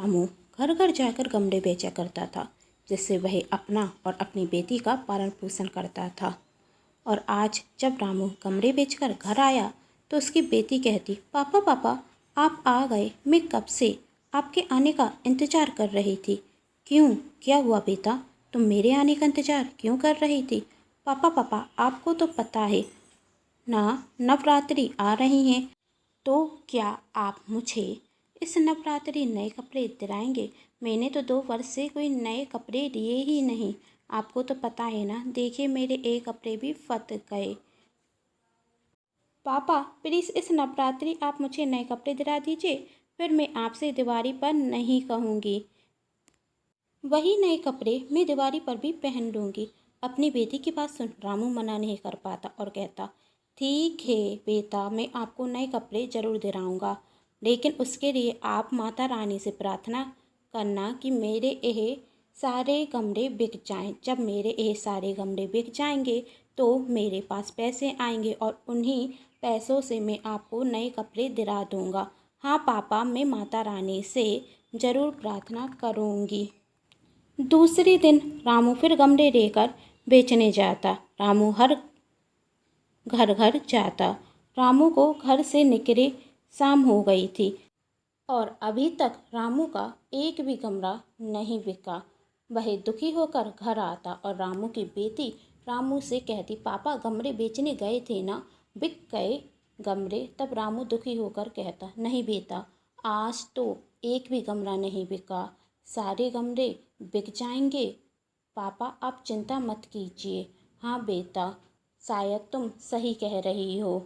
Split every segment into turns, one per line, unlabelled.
रामू घर घर जाकर गमले बेचा करता था, जिससे वह अपना और अपनी बेटी का पालन पोषण करता था। और आज जब रामू गमले बेचकर घर आया तो उसकी बेटी कहती, पापा पापा आप आ गए, मैं कब से आपके आने का इंतज़ार कर रही थी। क्यों, क्या हुआ बेटा, तुम मेरे आने का इंतज़ार क्यों कर रही थी। पापा पापा आपको तो पता है ना, नवरात्रि आ रही हैं, तो क्या आप मुझे इस नवरात्रि नए कपड़े दिलाएंगे। मैंने तो 2 वर्ष से कोई नए कपड़े लिए ही नहीं। आपको तो पता है ना, देखिए मेरे एक कपड़े भी फट गए। पापा प्लीज़ इस नवरात्रि आप मुझे नए कपड़े दिला दीजिए, फिर मैं आपसे दिवाली पर नहीं कहूँगी। वही नए कपड़े मैं दिवाली पर भी पहन लूँगी। अपनी बेटी की बात सुन रामू मना नहीं कर पाता और कहता, ठीक है बेटा, मैं आपको नए कपड़े ज़रूर दिलाऊंगा, लेकिन उसके लिए आप माता रानी से प्रार्थना करना कि मेरे यह सारे गमले बिक जाएं। जब मेरे यह सारे गमले बिक जाएंगे तो मेरे पास पैसे आएंगे और उन्हीं पैसों से मैं आपको नए कपड़े दिला दूंगा। हाँ पापा, मैं माता रानी से ज़रूर प्रार्थना करूँगी। दूसरे दिन रामू फिर गमले लेकर बेचने जाता। रामू हर घर घर जाता। रामू को घर से निकले शाम हो गई थी और अभी तक रामू का एक भी गमला नहीं बिका। वह दुखी होकर घर आता और रामू की बेटी रामू से कहती, पापा गमले बेचने गए थे ना, बिक गए गमले। तब रामू दुखी होकर कहता, नहीं बेटा, आज तो एक भी गमला नहीं बिका, सारे गमले बिक जाएंगे। पापा आप चिंता मत कीजिए। हाँ बेटा, शायद तुम सही कह रही हो।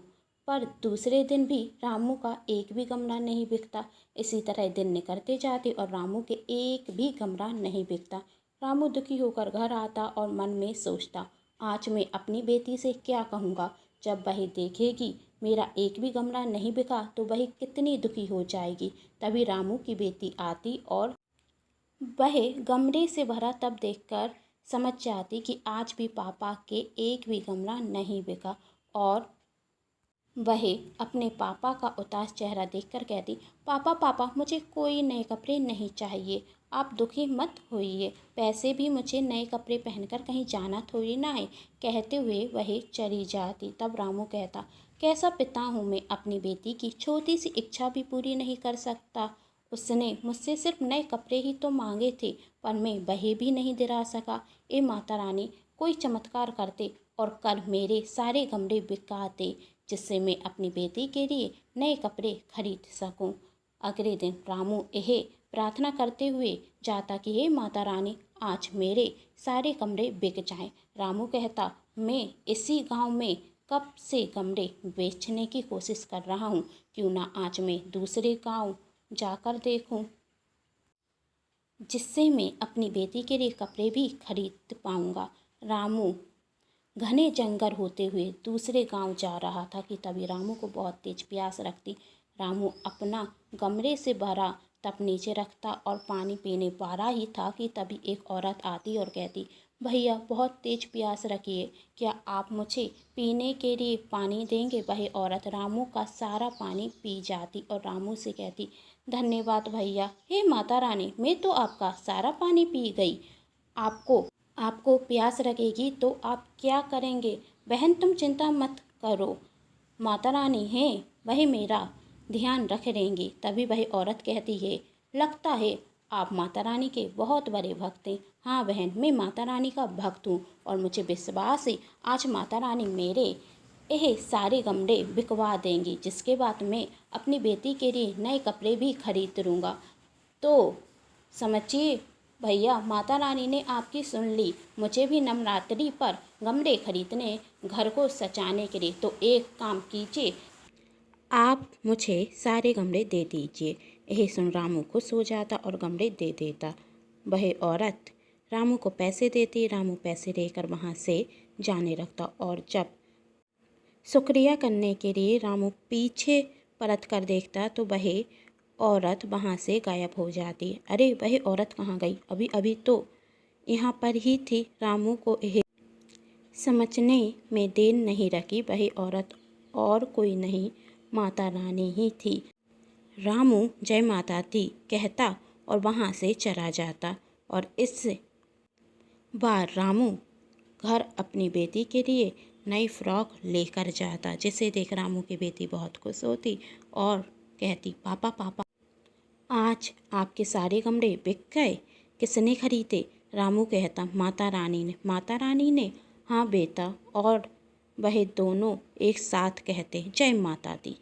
पर दूसरे दिन भी रामू का एक भी गमला नहीं बिकता। इसी तरह दिन निकलते जाते और रामू के एक भी गमला नहीं बिकता। रामू दुखी होकर घर आता और मन में सोचता, आज मैं अपनी बेटी से क्या कहूँगा। जब वह देखेगी मेरा एक भी गमला नहीं बिका तो वह कितनी दुखी हो जाएगी। तभी रामू की बेटी आती और वह गमले से भरा तब देखकर समझ जाती कि आज भी पापा के एक भी गमला नहीं बिका। और वह अपने पापा का उदास चेहरा देखकर कहती, पापा पापा मुझे कोई नए कपड़े नहीं चाहिए, आप दुखी मत होइए, पैसे भी मुझे नए कपड़े पहनकर कहीं जाना थोड़ी ना है। कहते हुए वह चली जाती। तब रामू कहता, कैसा पिता हूँ मैं, अपनी बेटी की छोटी सी इच्छा भी पूरी नहीं कर सकता। उसने मुझसे सिर्फ नए कपड़े ही तो मांगे थे, पर मैं वह भी नहीं दिला सका। ए माता रानी, कोई चमत्कार करते और कल मेरे सारे गमले बिकाते, जिससे मैं अपनी बेटी के लिए नए कपड़े खरीद सकूं। अगले दिन रामू यह प्रार्थना करते हुए जाता कि हे माता रानी, आज मेरे सारे गमले बिक जाएं। रामू कहता, मैं इसी गांव में कब से गमले बेचने की कोशिश कर रहा हूं, क्यों ना आज मैं दूसरे गांव जाकर देखूं, जिससे मैं अपनी बेटी के लिए कपड़े भी खरीद पाऊंगा। रामू घने जंगल होते हुए दूसरे गांव जा रहा था कि तभी रामू को बहुत तेज प्यास लगती। रामू अपना गमले से भरा टब नीचे रखता और पानी पीने वाला ही था कि तभी एक औरत आती और कहती, भैया बहुत तेज प्यास लगी है, क्या आप मुझे पीने के लिए पानी देंगे। वह औरत रामू का सारा पानी पी जाती और रामू से कहती, धन्यवाद भैया। हे माता रानी, मैं तो आपका सारा पानी पी गई। आपको प्यास लगेगी तो आप क्या करेंगे। बहन तुम चिंता मत करो, माता रानी हैं, वह मेरा ध्यान रख लेंगी। तभी वह औरत कहती है, लगता है आप माता रानी के बहुत बड़े भक्त हैं। हाँ बहन, मैं माता रानी का भक्त हूँ और मुझे विश्वास है आज माता रानी मेरे यह सारे गमले बिकवा देंगी, जिसके बाद मैं अपनी बेटी के लिए नए कपड़े भी खरीद लूँगा। तो समझिए भैया, माता रानी ने आपकी सुन ली। मुझे भी नवरात्रि पर गमले खरीदने, घर को सजाने के लिए, तो एक काम कीजिए, आप मुझे सारे गमले दे दीजिए। यही सुन रामू खुश हो जाता और गमले दे देता। वह औरत रामू को पैसे देती। रामू पैसे लेकर वहाँ से जाने लगता और जब शुक्रिया करने के लिए रामू पीछे परत कर देखता तो वह औरत वहाँ से गायब हो जाती। अरे वह औरत कहाँ गई, अभी अभी तो यहाँ पर ही थी। रामू को यह समझने में देर नहीं लगी, वह औरत और कोई नहीं, माता रानी ही थी। रामू जय माता दी कहता और वहाँ से चला जाता। और इस बार रामू घर अपनी बेटी के लिए नई फ्रॉक लेकर जाता, जिसे देख रामू की बेटी बहुत खुश होती और कहती, पापा पापा आज आपके सारे कमरे बिक गए, किसने खरीदे? रामू कहता, माता रानी ने। माता रानी ने? हाँ बेटा। और वह दोनों एक साथ कहते, जय माता दी।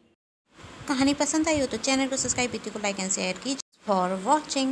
कहानी पसंद आई हो तो चैनल को सब्सक्राइब, वीडियो को लाइक एंड शेयर कीजिए। For watching.